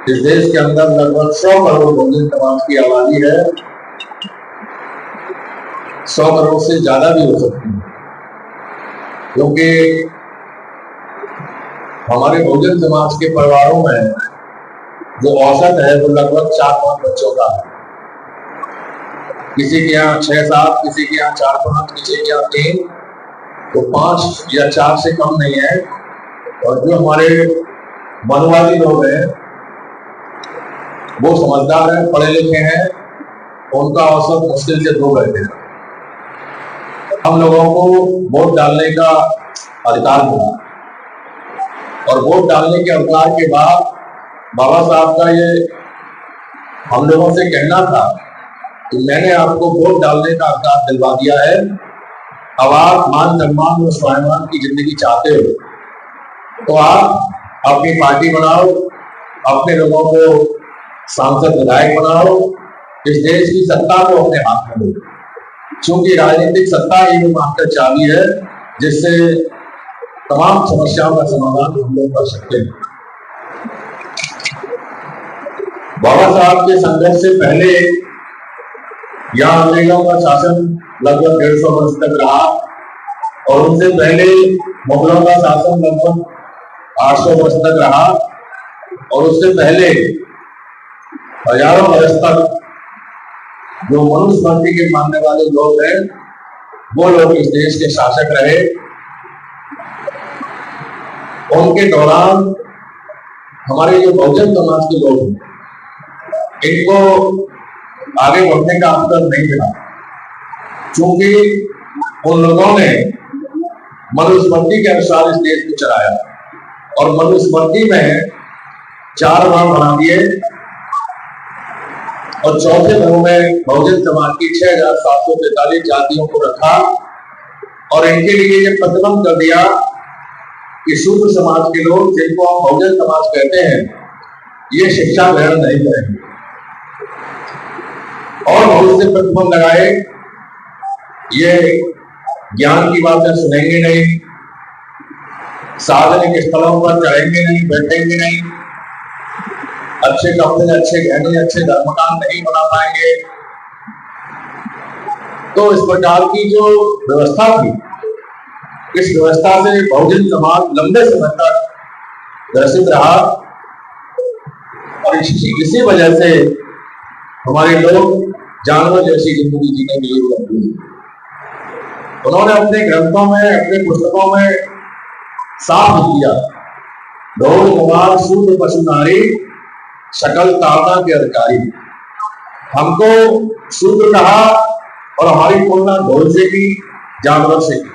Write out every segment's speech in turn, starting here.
इस देश के अंदर लगभग 100 करोड़ बहुजन समाज की आबादी है। 100 करोड़ से ज्यादा भी हो सकती है, क्योंकि हमारे बहुजन समाज के परिवारों में जो औसत है वो लगभग 4-5 बच्चों का है। किसी के यहाँ 6-7, किसी के यहाँ 4-5, किसी के यहाँ 3, तो 5 या 4 से कम नहीं है। और जो हमारे मनवादी लोग हैं वो समझदार हैं, पढ़े लिखे हैं, उनका औसत मुश्किल से 2 बैठे हैं। हम लोगों को वोट डालने का अधिकार मिला और वोट डालने के अधिकार के बाद बाबा साहब का ये हम लोगों से कहना था कि मैंने आपको वोट डालने का अधिकार दिलवा दिया है। अब आप मान सम्मान और स्वाभिमान की जिंदगी चाहते हो तो आप अपनी पार्टी बनाओ, अपने लोगों को सांसद विधायक बनाओ, इस देश की सत्ता को अपने हाथ में लो, क्योंकि राजनीतिक सत्ता ही वो मास्टर चाबी है जिससे तमाम समस्याओं का समाधान हम लोग कर सकते हैं। बाबा साहब के संघर्ष से पहले यहाँ अंग्रेजों का शासन लगभग 150 वर्ष तक रहा और उनसे पहले मुगलों का शासन लगभग 800 वर्ष तक रहा और उससे पहले हजारों वर्ष तक जो मनुस्मृति के मानने वाले लोग हैं वो लोग इस देश के शासक रहे। उनके दौरान हमारे जो बहुजन समाज के लोग हैं इनको आगे बढ़ने का अवसर नहीं मिला, क्योंकि उन लोगों ने मनुस्मृति के अनुसार इस देश को चलाया और मनुस्मृति में 4 वर्ण बना दिए और चौथे वर्ग में बहुजन समाज की 6,743 जातियों को रखा और इनके लिए ये प्रतिबंध कर दिया कि शूद्र समाज के लोग, जिनको हम बहुजन समाज कहते हैं, ये शिक्षा ग्रहण नहीं करेंगे और बहुत से प्रतिबंध लगाए। ये ज्ञान की बातें सुनेंगे नहीं, सार्वजनिक स्थलों पर चढ़ेंगे नहीं, बैठेंगे नहीं, अच्छे कपड़े, अच्छे गहने, अच्छे धर्मकांड नहीं बना पाएंगे। तो इस प्रकार की जो व्यवस्था थी, इस व्यवस्था से बहुजन समाज लंबे समय तक ग्रसित रहा और इसी वजह से हमारे लोग जानवर जैसी जिंदगी जीने के लिए मजबूर हुए। उन्होंने अपने ग्रंथों में, अपने पुस्तकों में साफ किया, ढोल कुमार शूद्र पशु नारी सकल ताड़ना के अधिकारी। हमको शूद्र कहा और हमारी तुलना ढोल से की, जानवर से की।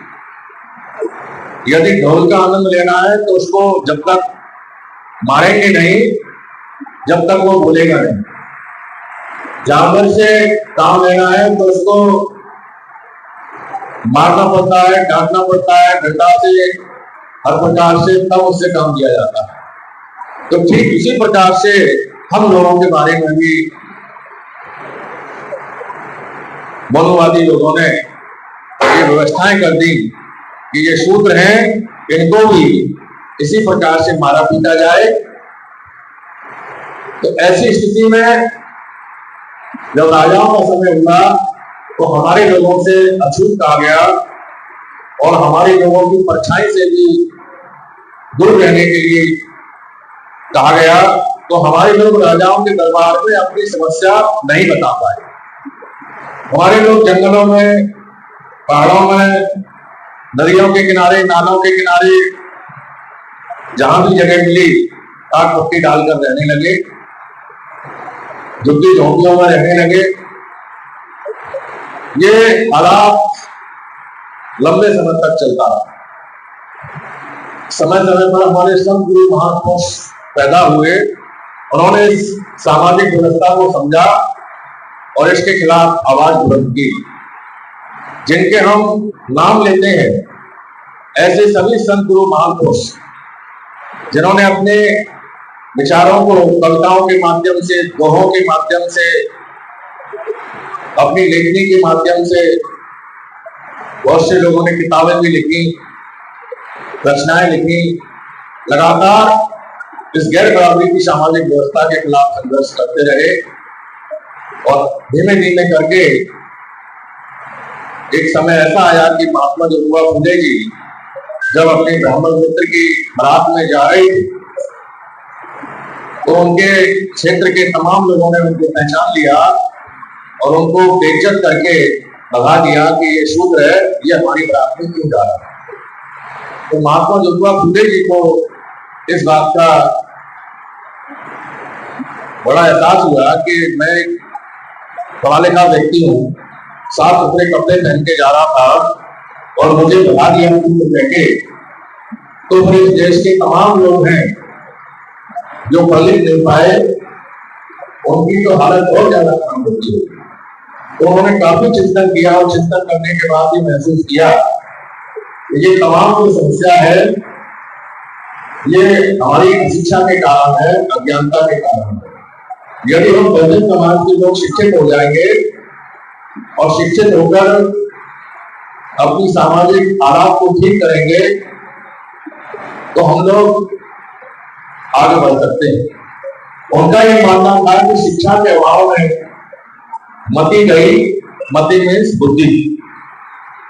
यदि ढोल का आनंद लेना है तो उसको जब तक मारेंगे नहीं, जब तक वो बोलेगा नहीं। जानवर से काम लेना है तो उसको मारना पड़ता है, काटना पड़ता है, डंडा से, हर प्रकार से, तब उससे काम किया जाता है। तो ठीक इसी प्रकार से हम लोगों के बारे में भी मनुवादी लोगों ने ये व्यवस्थाएं कर दी कि ये शूद्र हैं, इनको भी इसी प्रकार से मारा पीटा जाए। तो ऐसी स्थिति में जब राजाओं का समय हुआ तो हमारे लोगों से अछूत कहा गया और हमारे लोगों की परछाई से भी दूर रहने के लिए कहा गया। तो हमारे लोग राजाओं के दरबार में अपनी समस्या नहीं बता पाए। हमारे लोग जंगलों में, पहाड़ों में, नदियों के किनारे, नालों के किनारे, जहां भी जगह मिली आग पत्ती डालकर रहने लगे, झुग्गी झोंपड़ियों में रहने लगे। ये हालात लंबे समय तक चलता रहा। समय समय पर हमारे संत गुरु महापुरुष पैदा हुए, उन्होंने इस सामाजिक व्यवस्था को समझा और इसके खिलाफ आवाज बुलंद की। जिनके हम नाम लेते हैं ऐसे सभी संत गुरु महापुरुष जिन्होंने अपने विचारों को कविताओं के माध्यम से, दोहों के माध्यम से, अपनी लेखनी के माध्यम से, बहुत से लोगों ने किताबें भी लिखी, रचनाएं लिखी, लगातार इस गैर बराबरी की सामाजिक व्यवस्था के खिलाफ संघर्ष करते रहे और धीमे धीमे करके एक समय ऐसा आया कि महात्मा ज्योतिबा फुले जी जब अपने ब्राह्मण मित्र की बारात में जा रहे थे तो उनके क्षेत्र के तमाम लोगों ने उनको पहचान लिया और उनको बेइज्जत करके भगा दिया कि ये शूद्र है, ये हमारी बारात में क्यों जा रहा है। तो महात्मा ज्योतिबा फुले जी को इस बात का बड़ा एहसास हुआ कि मैं पढ़ा लिखा व्यक्ति हूँ, साफ सुथरे कपड़े पहन के जा रहा था और मुझे भगा दिया के, तो फिर इस देश के तमाम लोग हैं जो पढ़ लिख नहीं पाए, उनकी तो हालत बहुत ज्यादा खराब होती है। तो उन्होंने काफी चिंतन किया और चिंतन करने के बाद ये महसूस किया कि ये तमाम जो समस्या है ये हमारी शिक्षा के कारण है, अज्ञानता के कारण है। यदि हम बहुजन समाज के लोग शिक्षित हो जाएंगे और शिक्षित होकर अपनी सामाजिक हालात को ठीक करेंगे तो हम लोग आगे बढ़ सकते हैं। उनका ये मानना था कि शिक्षा के अभाव में मती गई, मती मीन्स बुद्धि,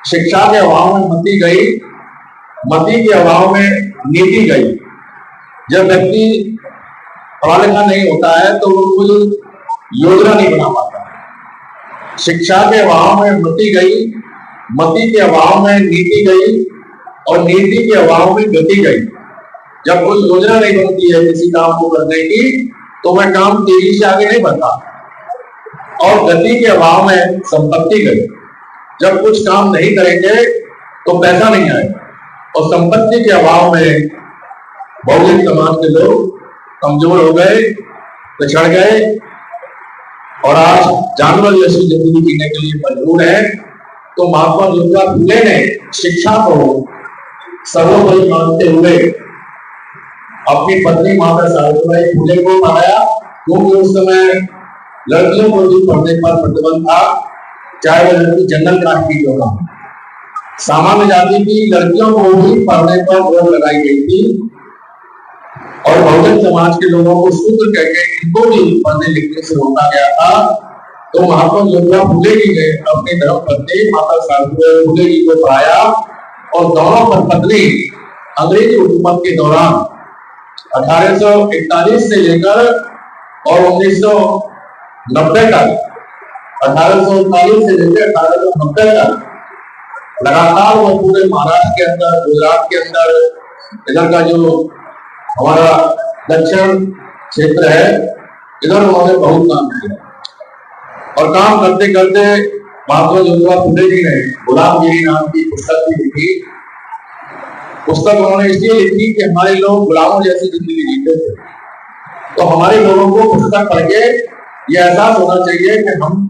शिक्षा के अभाव में मती गई, मती के अभाव में नीति गई। जब व्यक्ति पढ़ा लिखा नहीं होता है तो वो कोई योजना नहीं बना पाता। शिक्षा के अभाव में मति गई, मति के अभाव में नीति गई और नीति के अभाव में गति गई। जब कोई योजना नहीं बनती है किसी काम को करने की तो वह काम तेजी से आगे नहीं बढ़ता। और गति के अभाव में संपत्ति गई, जब कुछ काम नहीं करेंगे तो पैसा नहीं आएगा। और संपत्ति के अभाव में बहुजन समाज के लोग कमजोर हो गए, पिछड़ गए और आज जानवर जैसी जिंदगी जीने के लिए मजबूर है। तो महात्मा ज्योतिबा फुले ने शिक्षा को सर्वोपरि मानते हुए अपनी पत्नी माता सावित्रीबाई फुले को पढ़ाया, क्योंकि उस समय लड़कियों को भी पढ़ने पर प्रतिबंध था, चाहे वह लड़की जनरल कास्ट की क्यों ना, सामान्य जाति की लड़कियों को भी पढ़ने पर रोक लगाई गई थी और बहुजन समाज के लोगों को शूद्र कहकर इनको भी पढ़ने लिखने से रोका गया था। तो महात्मा ज्योतिबा फुले जी ने अपनी धर्म पत्नी माता सावित्रीबाई फुले जी को पढ़ाया और दोनों पर पत्नी अंग्रेजी हुकूमत के दौरान 1841 से लेकर और 1990 तक, 1839 से लेकर 1890 तक लगातार वो पूरे महाराष्ट्र के अंदर, गुजरात के अंदर, इधर का जो हमारा दक्षिण क्षेत्र है, इधर उन्होंने बहुत काम किया। और काम करते करते महात्मा ज्योतिबा फुले जी ने गुलामगिरी नाम की पुस्तक भी लिखी। पुस्तक उन्होंने इसलिए लिखी कि हमारे लोग गुलामों जैसी जिंदगी जीते थे, तो हमारे लोगों को पुस्तक पढ़ के ये एहसास होना चाहिए कि हम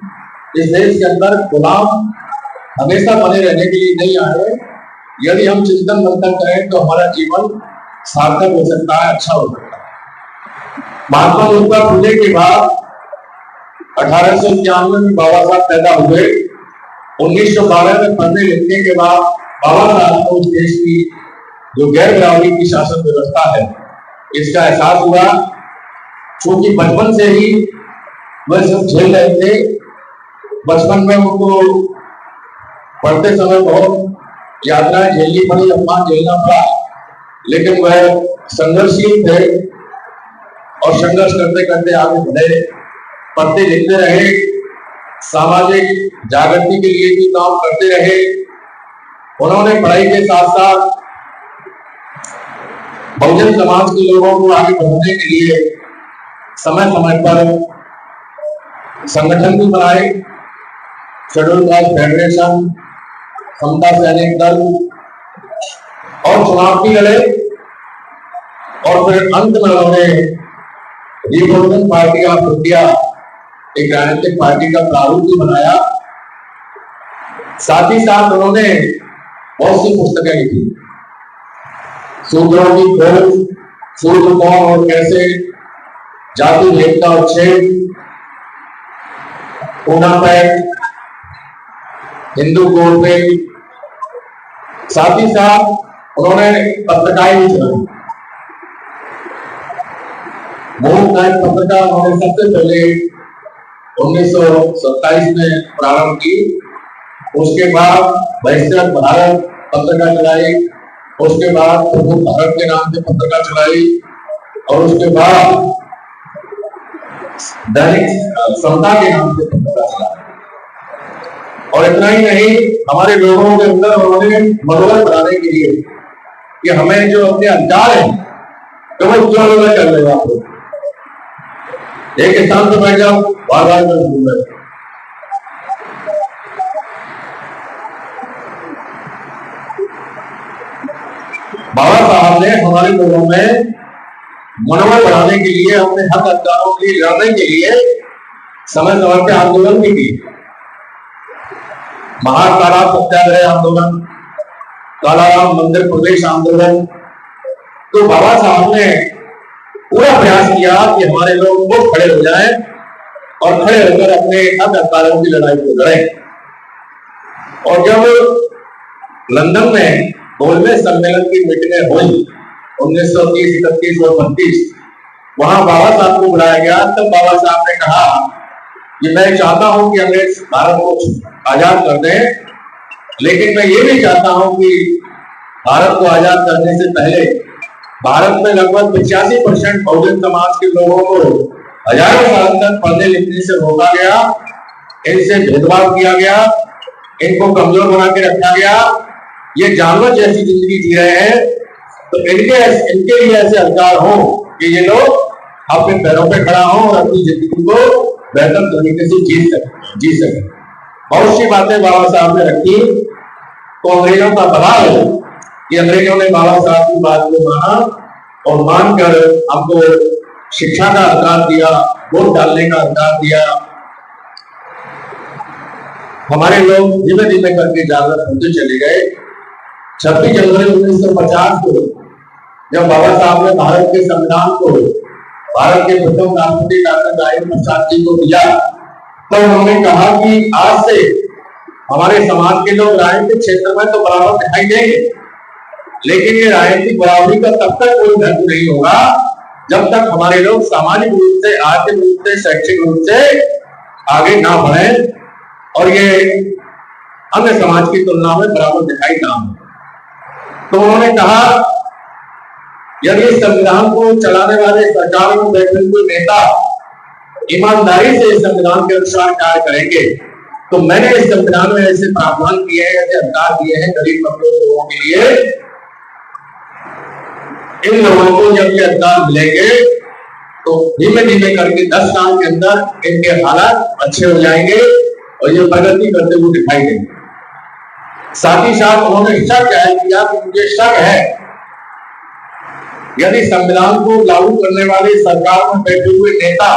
इस देश के अंदर गुलाम हमेशा बने रहने के लिए नहीं आए। यदि हम चिंतन मंथन करें तो हमारा जीवन सार्थक हो सकता है, अच्छा हो सकता है। महात्मा ज्योतिबा फुले के बाद 1891 में बाबा साहब पैदा हुए। 1912 में पढ़ने लिखने के बाद बाबा साहब को उस देश की जो गैर बराबरी की शासन व्यवस्था है इसका एहसास हुआ। क्योंकि बचपन से ही वह सब झेल रहे थे, बचपन में उनको पढ़ते समय बहुत यातनाएं झेलनी पड़ी, अपमान झेलना पड़ा, लेकिन वह संघर्षशील थे और संघर्ष करते करते आगे बढ़े, पढ़ते लिखते रहे, सामाजिक जागृति के लिए भी काम करते रहे। उन्होंने पढ़ाई के साथ साथ बहुजन समाज के लोगों को आगे बढ़ाने के लिए समय समय पर संगठन भी बनाए, शेड्यूल कास्ट फेडरेशन, समता सैनिक दल, और चुनाव भी लड़े। और फिर अंत में उन्होंने रिपब्लिकन पार्टी ऑफ इंडिया, एक राजनीतिक पार्टी का प्रारूप भी बनाया। साथ ही साथ उन्होंने बहुत सी पुस्तकें लिखी, शूद्रों की खोज, शूद्र कौन और कैसे, जाति भेद का उच्छेद, पूना पैक्ट, हिंदू कोड पे। साथ ही साथ उन्होंने पत्रिकाएं भी चलाई। मूक नायक पत्रिका उन्होंने सबसे पहले 1927 में प्रारंभ की। उसके बाद वैश्विक भारत पत्रिका चलाई, उसके बाद प्रबुद्ध भारत के नाम से पत्रिका चलाई, और उसके बाद दैनिक समता के नाम से पत्रिका चलाई। और इतना ही नहीं, हमारे लोगों के अंदर उन्होंने मनोबल बढ़ाने के लिए कि हमें जो अपने अधिकार है तो वो क्यों न कर लेगा। आपको एक स्थान पर बैठ जाओ, बार बार में भूल रहे। बाबा साहब ने हमारे लोगों में मनोबल बढ़ाने के लिए, अपने हक अधिकारों के लिए लड़ने के लिए समय समय पे आंदोलन भी किए। महाकाला सत्याग्रह आंदोलन, कालाराम मंदिर प्रवेश आंदोलन। तो बाबा साहब ने पूरा प्रयास किया कि हमारे लोग वो खड़े हो जाएं और खड़े होकर अपने हक अधिकारों की लड़ाई को लड़ें। और जब लंदन में 12वें सम्मेलन की मीटिंगें हुई 1930, 31 और 32, वहां बाबा साहब को बुलाया गया। तब बाबा साहब ने कहा कि मैं चाहता हूं कि अंग्रेज भारत को आजाद कर दें, लेकिन मैं ये भी चाहता हूं कि भारत को आजाद करने से पहले भारत में लगभग 85% बहुजन समाज के लोगों को हजारों साल तक पढ़ने लिखने से रोका गया, इनसे भेदभाव किया गया, इनको कमजोर बना के रखा गया, ये जानवर जैसी जिंदगी जी रहे हैं। तो इनके लिए ऐसे अधिकार हो कि ये लोग अपने पैरों पे खड़ा हो और अपनी जिंदगी को बेहतर तरीके से जी सके। बहुत सी बातें बाबा साहब ने रखी। तो अंग्रेजों का भला है कि अंग्रेजों ने बाबा साहब की बात को माना और मानकर हमको शिक्षा का अधिकार दिया, वोट डालने का अधिकार दिया। हमारे लोग धीमे धीमे करके जागृत होते चले गए। 26 जनवरी 1950 को जब बाबा साहब ने भारत के संविधान को भारत के प्रथम राष्ट्रपति डॉक्टर राजेंद्र प्रसाद जी को दिया, तो उन्होंने कहा कि आज से हमारे समाज के लोग राजनीतिक क्षेत्र में तो बराबर दिखाई देंगे, लेकिन ये राजनीतिक बराबरी का तब तक कोई महत्व नहीं होगा जब तक हमारे लोग सामाजिक रूप से, आर्थिक रूप से, शैक्षिक रूप से आगे ना बढ़े और ये अन्य समाज की तुलना में बराबर दिखाई ना हो। तो उन्होंने कहा यदि इस संविधान को चलाने वाले सरकार में बैठे हुए नेता ईमानदारी से इस संविधान के अनुसार कार्य करेंगे, तो मैंने इस संविधान में ऐसे प्रावधान किए हैं, ऐसे अधिकार दिए हैं गरीब कमजोर लोगों के लिए। इन लोगों को जब ये अधिकार मिलेंगे तो धीमे धीमे करके 10 साल के अंदर इनके हालात अच्छे हो जाएंगे और ये प्रगति करते हुए दिखाई देंगे। साथ ही साथ उन्होंने शक जाहिर किया कि मुझे शक है यदि संविधान को लागू करने वाले सरकार में बैठे हुए नेता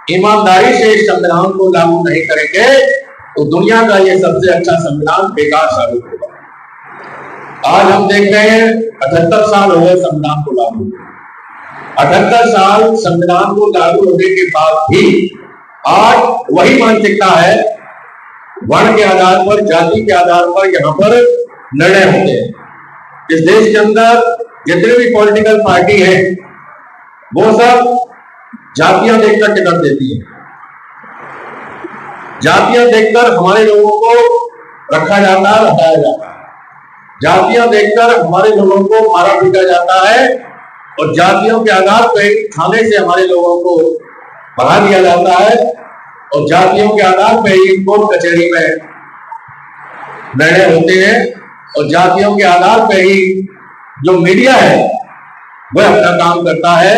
ईमानदारी से इस संविधान को लागू नहीं करेंगे तो दुनिया का ये सबसे अच्छा संविधान बेकार साबित होगा। आज हम देख रहे हैं 78 साल हो गए संविधान को लागू, 78 साल संविधान को लागू होने के बाद भी आज वही मानसिकता है। वर्ण के आधार पर, जाति के आधार पर यहाँ पर निर्णय होते हैं। इस देश के अंदर जितने भी पॉलिटिकल पार्टी है वो सब जातियां देखकर टिकट देती है। जातियां देखकर हमारे लोगों को रखा जाता है, हटाया जाता है। जातियां देखकर हमारे लोगों को मारा पीटा जाता है और जातियों के आधार पर थाने से हमारे लोगों को भगा दिया जाता है और जातियों के आधार पर ही कोर्ट कचहरी में निर्णय होते हैं और जातियों के आधार पर ही जो मीडिया है वह अपना काम करता है।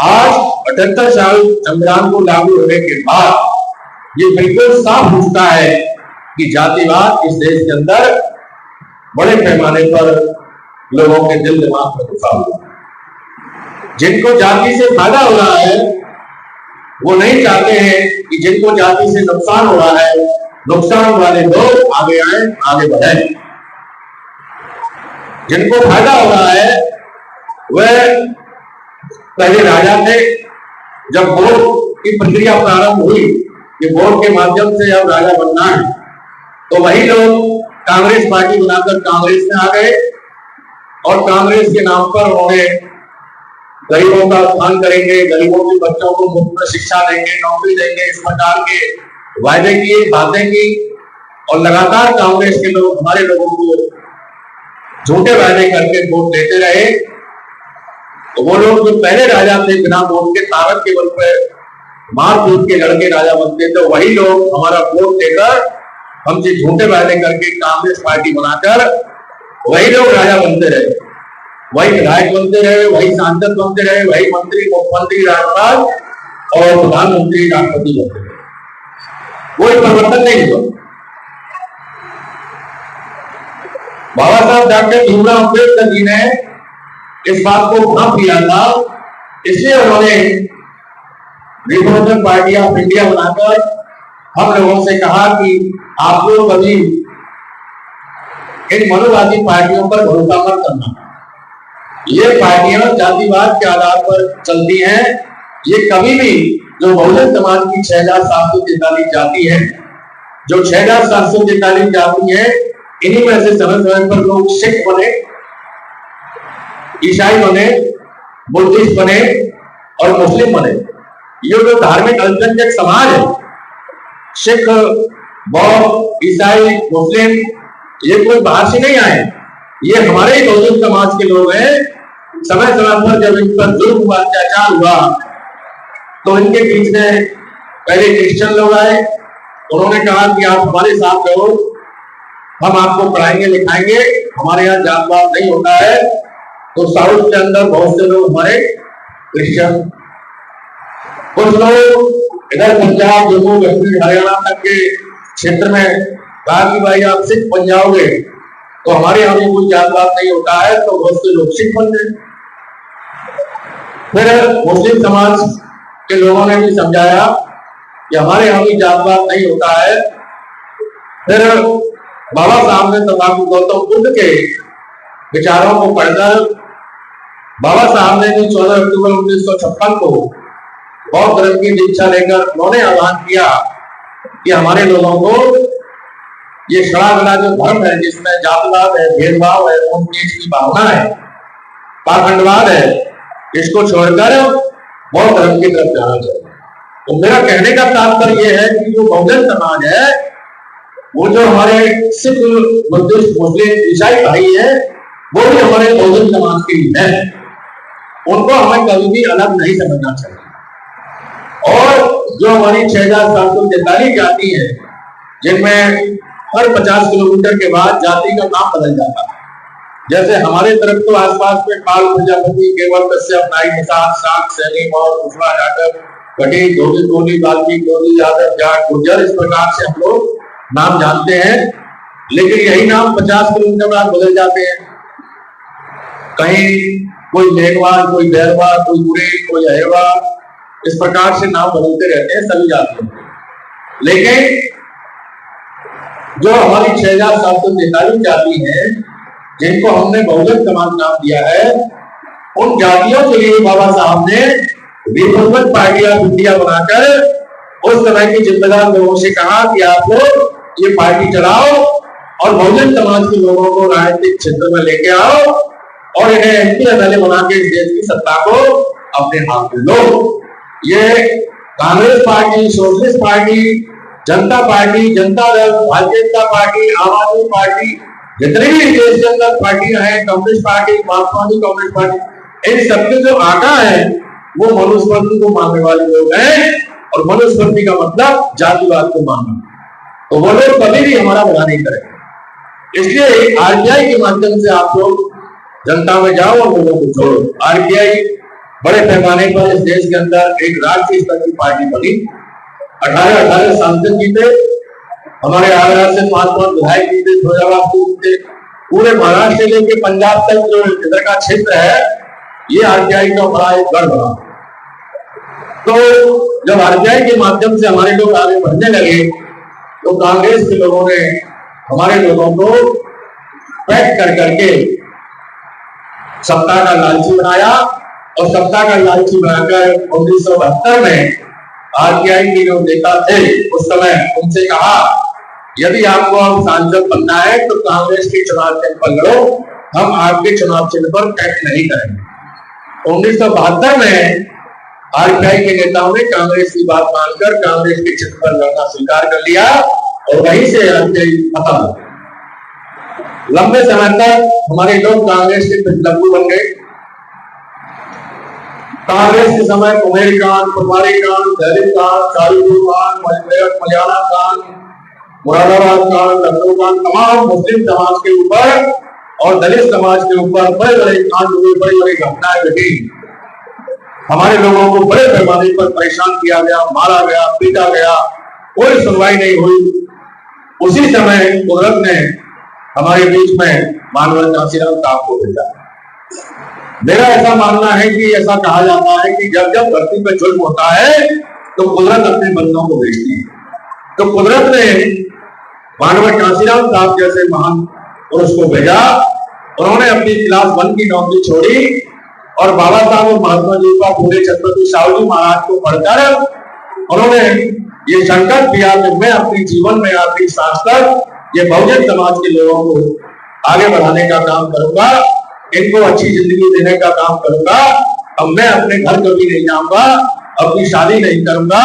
आज 78 साल संविधान को लागू होने के बाद ये बिल्कुल साफ दिखता है कि जातिवाद इस देश के अंदर बड़े पैमाने पर लोगों के दिल दिमाग में घुसा हुआ है। जिनको जाति से फायदा हो रहा है वो नहीं चाहते हैं कि जिनको जाति से नुकसान हो रहा है, नुकसान वाले लोग आगे आए, आगे बढ़े। जिनको फायदा हो रहा है वह पहले राजा थे। जब वोट की प्रक्रिया प्रारंभ हुई कि वोट के माध्यम से अब राजा बनना है, तो वही लोग कांग्रेस पार्टी बनाकर कांग्रेस में आ गए और कांग्रेस के नाम पर उन्होंने गरीबों का उत्थान करेंगे, गरीबों के बच्चों को मुफ्त में शिक्षा देंगे, नौकरी देंगे, इस प्रकार के वायदे किए, बातें की। और लगातार कांग्रेस के लोग हमारे लोगों को झूठे वायदे करके वोट देते रहे। तो वो लोग जो पहले राजा थे, बिना वोट के ताकत के बल पर मार पीट के लड़के राजा बनते थे, वही लोग हमारा वोट देकर हमसे झूठे वायदे करके कांग्रेस पार्टी बनाकर वही लोग राजा बनते रहे, वही विधायक बनते रहे, वही सांसद बनते रहे, वही मंत्री, मुख्यमंत्री, राज्यपाल और प्रधानमंत्री, राष्ट्रपति बनते रहे। कोई परिवर्तन नहीं हुआ। बाबा साहब डॉक्टर भीमराव अम्बेडकर जी ने इस बात को भाप लिया था, इसलिए उन्होंने रिपब्लिकन पार्टी ऑफ इंडिया बनाकर हम लोगों से कहा कि आप लोग कभी इन मनोवादी पार्टियों पर भरोसा मत करना। ये पार्टियां जातिवाद के आधार पर चलती हैं। ये कभी भी जो बहुजन समाज की 6,743 जाति है, जो 6,743 जाति है, इन्हीं में से समय समय पर लोग सिख बने, ईसाई बने, बुद्धिस्ट बने और मुस्लिम बने। ये जो धार्मिक अल्पसंख्यक समाज है, सिख, बौद्ध, ईसाई, मुस्लिम, ये कोई बाहर से नहीं आए, ये हमारे ही बहुजन समाज के लोग हैं। समय समय पर जब इन पर जुल्म हुआ, अत्याचार हुआ, तो इनके बीच में पहले क्रिश्चियन लोग आए। उन्होंने कहा कि आप हमारे साथ रहो, हम आपको पढ़ाएंगे लिखाएंगे, हमारे यहाँ जातवाद नहीं होता है। तो साउथ के अंदर बहुत से लोग हमारे क्रिश्चियन, कुछ लोग इधर पंजाब, जम्मू कश्मीर, हरियाणा तक के क्षेत्र में कहा कि भाई आप सिख बन जाओगे तो हमारे यहाँ कोई जातवाद नहीं होता है। तो बहुत से लोग सिख बन गए। फिर मुस्लिम समाज के लोगों ने भी समझाया कि हमारे यहाँ भी जातवाद नहीं होता है। फिर बाबा साहब ने तथागत गौतम बुद्ध के विचारों को पढ़कर बाबा साहब ने भी 14 अक्टूबर 1956 को बौद्ध धर्म की दीक्षा लेकर उन्होंने आह्वान किया कि हमारे लोगों को ये सड़ा गला जो धर्म है, जिसमें जातिवाद है, भेदभाव है, ऊंच-नीच की भावना है, पाखंडवाद है, इसको छोड़कर बौद्ध धर्म की तरफ जाना चाहिए। तो मेरा कहने का तात्पर्य यह है कि जो बहुजन समाज है, वो जो हमारे सिख, बुद्धिस्ट, मुस्लिम, ईसाई भाई है, वो भी हमारे बहुजन समाज के ही है। उनको हमें कभी भी अलग नहीं समझना चाहिए। और जो हमारी 6,743 जाति है, जिनमें हर 50 किलोमीटर के बाद जाति का नाम बदल जाता है। जैसे हमारे तरफ तो आसपास में काल, प्रजापति, केवल, कश्यप, नाई, निषाद, शाक, सैनी, और कुशवाहा, जाटव, कटी, धोबी, कोहली, बाल्मी, कोहली, यादव, जाट, गुर्जर, इस प्रकार से हम लोग नाम जानते हैं। लेकिन यही नाम 50 किलोमीटर बाद बदल जाते हैं। कहीं कोई मेघवाल, कोई बैरवा, कोई गुरेज, कोई अहेवा, इस प्रकार से नाम बदलते रहते हैं सभी जातियों के। लेकिन जो हमारी 6,743 जाति है, जिनको हमने बहुजन समाज नाम दिया है, उन जातियों के लिए बाबा साहब ने रिपब्लिकन पार्टी ऑफ इंडिया बनाकर उस समय के जिम्मेदार लोगों से कहा कि आप लोग ये पार्टी चलाओ और बहुजन समाज के लोगों को राजनीतिक क्षेत्र में लेके आओ और इन्हें एमपी एमएलए बना के देश की सत्ता को अपने हाथ में लो। ये कांग्रेस पार्टी, सोशलिस्ट पार्टी, जनता पार्टी, जनता दल, भारतीय जनता पार्टी, आम आदमी पार्टी, जितने भी देश के अंदर पार्टियां हैं, कम्युनिस्ट पार्टी, मार्क्सवादी कम्युनिस्ट पार्टी, इन सबके जो आका है वो मनुस्मृति को मानने वाले लोग हैं। और मनुस्मृति का मतलब जातिवाद को मानना। तो वो लोग कभी भी हमारा भला नहीं करेंगे। इसलिए आरटीआई के माध्यम से आप लोग जनता में जाओ और लोगों को छोड़ो। आरटीआई बड़े पैमाने पर इस देश के अंदर एक राष्ट्रीय स्तर की पार्टी बनी। 18 सांसद जीते, हमारे आगरा से 5 विधायक जीते, फिरोजाबाद से जीते, पूरे महाराष्ट्र से लेके पंजाब तक जो इधर का क्षेत्र है, ये आरटीआई का बड़ा एक गढ़ बना। तो जब आरटीआई के माध्यम से हमारे लोग आगे बढ़ने लगे, तो कांग्रेस के लोगों ने हमारे लोगों को पैक कर करके सत्ता का लालची बनाया। और सत्ता का लालची बनाकर 1972 में आरटीआई के जो नेता थे उस समय उनसे कहा, यदि आपको अब सांसद बनना है तो कांग्रेस के चुनाव चिन्ह पर लड़ो, हम आपके चुनाव चिन्ह पर टैक्स नहीं करेंगे। 1972 में आरपीआई के नेताओं ने कांग्रेस की बात मानकर कांग्रेस के चित्र पर लड़ना स्वीकार कर लिया और वहीं से आरपीआई खत्म हो गई। लंबे समय तक हमारे लोग कांग्रेस के पिछलग्गू बन गए। कांग्रेस के समय कुमेर कांड, कुमारी कांड, दलित कांड, कालीपुर कांड, मलयाला कांड, मुरादाबाद कांड, लखनऊ कांड, तमाम मुस्लिम समाज के ऊपर और दलित समाज के ऊपर बड़े बड़े कांड हुए, बड़ी बड़ी घटनाएं घटी। हमारे लोगों को बड़े पैमाने पर परेशान किया गया, मारा गया, पीटा गया, कोई सुनवाई नहीं हुई। उसी समय कुदरत ने हमारे बीच में मानवर कांशीराम साहब को भेजा। मेरा ऐसा मानना है कि ऐसा कहा जाता है कि जब जब धरती पर जुल्म होता है तो कुदरत अपने बंदों को भेजती है। तो कुदरत ने मानवर कांशीराम साहब जैसे महान पुरुष को भेजा। उन्होंने अपनी क्लास 1 की नौकरी छोड़ी और बाबा साहब और महात्मा जी का पूरे छत्रपति साहू जी महाराज को पढ़कर उन्होंने ये संकल्प किया कि मैं अपने जीवन में आखिरी सांस तक ये बहुजन समाज के लोगों को आगे बढ़ाने का काम करूंगा, इनको अच्छी जिंदगी देने का काम करूंगा। अब मैं अपने घर कभी नहीं जाऊंगा, अपनी शादी नहीं करूंगा।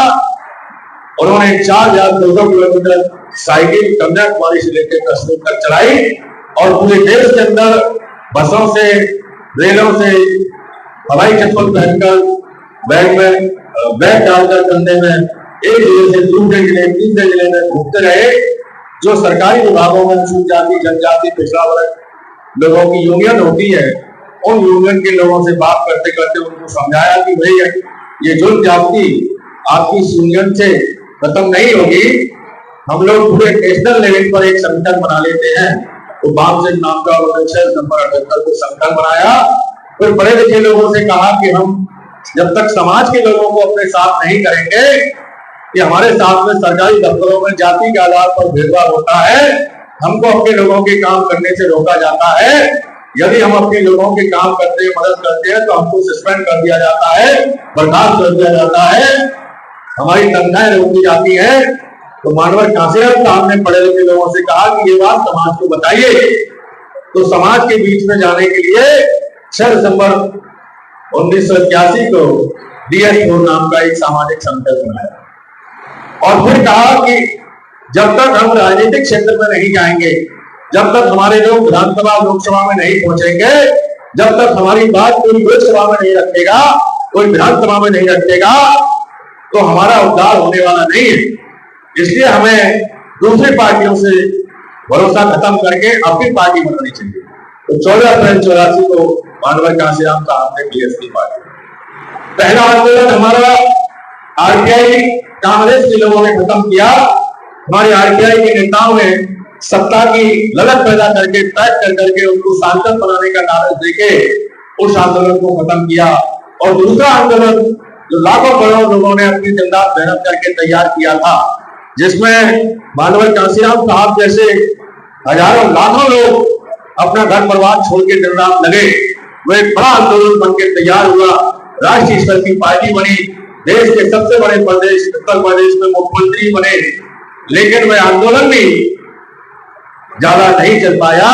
उन्होंने 4200 किलोमीटर साइकिल कन्याकुमारी से लेकर कश्मीर तक चलाई और पूरे देश के अंदर बसों से, रेलों से, हवाई चप्पल पहनकर, बैग डालकर कंधे में, एक जिले से दूसरे जिले, तीसरे जिले में घूमते रहे। जो सरकारी विभागों में अनुसूचित जाति, जनजाति, पिछड़ा वर्ग लोगों की यूनियन होती है, उन यूनियन के लोगों से बात करते करते उनको समझाया कि भाई ये जुल्म ज्यादती आपकी यूनियन से खत्म नहीं होगी। हम लोग पूरे नेशनल लेवल पर एक संगठन बना लेते हैं। तो बाम सिंह नाम का नंबर 78 को संगठन बनाया। फिर पढ़े लिखे लोगों से कहा कि हम जब तक समाज के लोगों को अपने साथ नहीं करेंगे कि हमारे साथ में सरकारी दफ्तरों में जाति के आधार पर भेदभाव होता है, हमको अपने लोगों के काम करने से रोका जाता है। यदि हम अपने लोगों के काम करते हैं, मदद करते हैं, तो हमको सस्पेंड कर दिया जाता है, बर्खास्त कर दिया जाता है, हमारी तनख्वाहें रोकी जाती है। तो मानवर कांशीराम साहब ने पढ़े लिखे लोगों से कहा कि ये बात समाज को बताइए। तो समाज के बीच में जाने के लिए 6 दिसंबर 1981 को DS4 नाम का एक सामाजिक संगठन बनाया और फिर कहा कि जब तक हम राजनीतिक क्षेत्र में नहीं जाएंगे, जब तक हमारे लोग विधानसभा लोकसभा में नहीं पहुंचेंगे, जब तक हमारी बात कोई लोकसभा में नहीं रखेगा, कोई विधानसभा में नहीं रखेगा, तो हमारा उद्धार होने वाला नहीं है। इसलिए हमें दूसरी पार्टियों से भरोसा खत्म करके अपनी पार्टी बनानी चाहिए। तो 14 अप्रैल 84 को मानवर कांशीराम साहब ने BSP पार्टी पहला आंदोलन हमारा आरपीआई कांग्रेस के लोगों ने खत्म किया। हमारे आरपीआई के नेताओं ने सत्ता की ललक पैदा करके, पैक कर करके उनको सांसद बनाने का लालच देके उस आंदोलन को खत्म किया। और दूसरा आंदोलन जो लाखों करोड़ लोगों ने अपनी दिन रात मेहनत करके तैयार किया था, जिसमें मानवर कांशीराम साहब जैसे हजारों लाखों लोग अपना घर परिवार छोड़ के दिन रात लगे, वो एक बड़ा आंदोलन बनकर तैयार हुआ, राष्ट्रीय स्तर की पार्टी बनी, देश के सबसे बड़े प्रदेश उत्तर प्रदेश में मुख्यमंत्री बने। लेकिन वह आंदोलन भी ज्यादा नहीं चल पाया।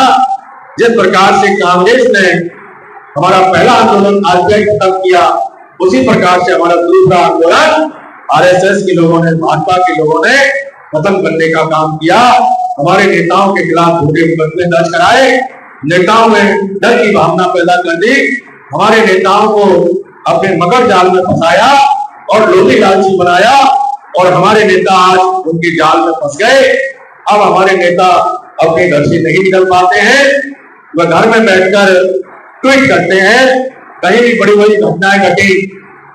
जिस प्रकार से कांग्रेस ने हमारा पहला आंदोलन आरपीआई खत्म किया, उसी प्रकार से हमारा दूसरा आंदोलन आरएसएस के लोगों ने, भाजपा के लोगों ने खत्म करने का काम किया। हमारे नेताओं के खिलाफ झूठे मुकदमे दर्ज कराए, नेताओं में डर की भावना पैदा कर दी, हमारे नेताओं को अपने मकर जाल में फंसाया और लोभी लालची बनाया और हमारे नेता आज उनके जाल में फंस गए। अब हमारे नेता अपने घर से नहीं निकल पाते हैं, वह घर में बैठकर ट्वीट करते हैं। कहीं भी बड़ी बड़ी घटनाएं घटी,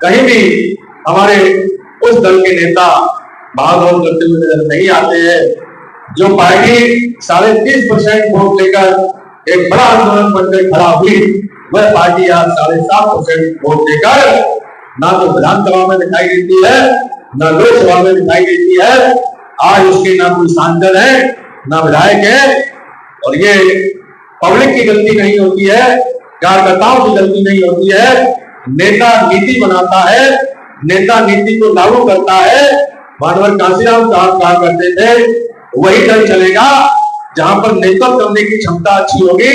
कहीं भी हमारे उस दल के नेता भागदौड़ करते हुए नजर नहीं आते हैं। जो पार्टी 30.5% वोट लेकर एक बड़ा आंदोलन बनकर खड़ा हुई, वह पार्टी आज 7.5% वोट लेकर ना तो विधानसभा में दिखाई देती है, ना लोकसभा में दिखाई देती है। आज उसके ना कोई सांसद है, ना विधायक है। और ये पब्लिक की गलती नहीं होती है, कार्यकर्ताओं की गलती नहीं होती है। नेता नीति बनाता है, नेता नीति को लागू करता है। मानवर कांशीराम साहब कहा करते थे, वही दल चलेगा जहां पर नेतृत्व करने की क्षमता अच्छी होगी,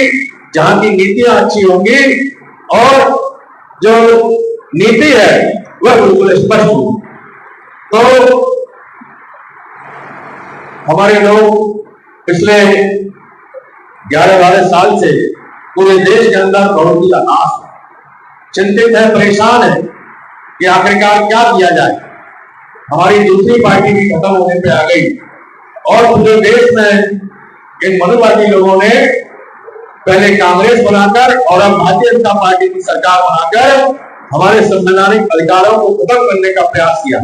जहां की नीतियां अच्छी होंगी और जो नीति है वह बिल्कुल स्पष्ट हो। तो हमारे लोग पिछले 11-12 साल से पूरे देश के अंदर बहुत ही हताश है, चिंतित है, परेशान है कि आखिरकार क्या किया जाए। हमारी दूसरी पार्टी भी खत्म होने पे आ गई और पूरे देश में इन मनुवादी लोगों ने पहले कांग्रेस बनाकर और अब भारतीय जनता पार्टी की सरकार बनाकर हमारे संवैधानिक अधिकारों को खत्म करने का प्रयास किया।